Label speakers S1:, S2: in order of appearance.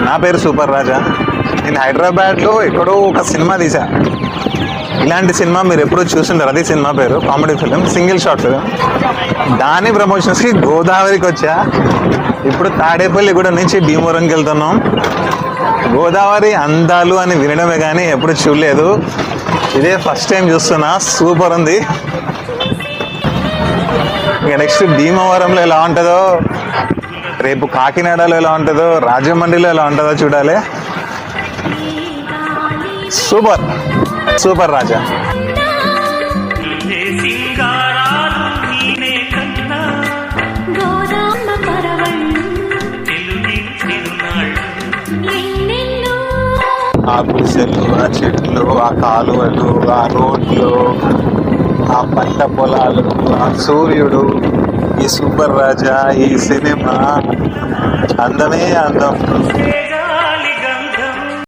S1: నా పేరు సూపర్ రాజా. నేను హైదరాబాద్లో ఎక్కడో ఒక సినిమా తీసా. ఇలాంటి సినిమా మీరు ఎప్పుడూ చూసింటారు. అది సినిమా పేరు comedy film, single shot film. దాని ప్రమోషన్స్కి గోదావరికి వచ్చా. ఇప్పుడు తాడేపల్లి కూడా నుంచి భీమవరంకి వెళ్తున్నాం. గోదావరి అందాలు అని వినడమే కానీ ఎప్పుడు చూడలేదు. ఇదే ఫస్ట్ టైం చూస్తున్నా. సూపర్ ఉంది. ఇక నెక్స్ట్ భీమవరంలో ఎలా ఉంటుందో, రేపు కాకినాడలో ఎలా ఉంటుందో, రాజమండ్రిలో ఎలా ఉంటుందో చూడాలి. సూపర్ సూపర్ రాజా. ఆ గుడిసెలు, ఆ చెట్లు, ఆ కాలువలు, ఆ రోడ్లు, ఆ పంట పొలాలు, ఆ సూర్యుడు, ఈ సూపర్ రాజా, ఈ సినిమా అందమే అందం.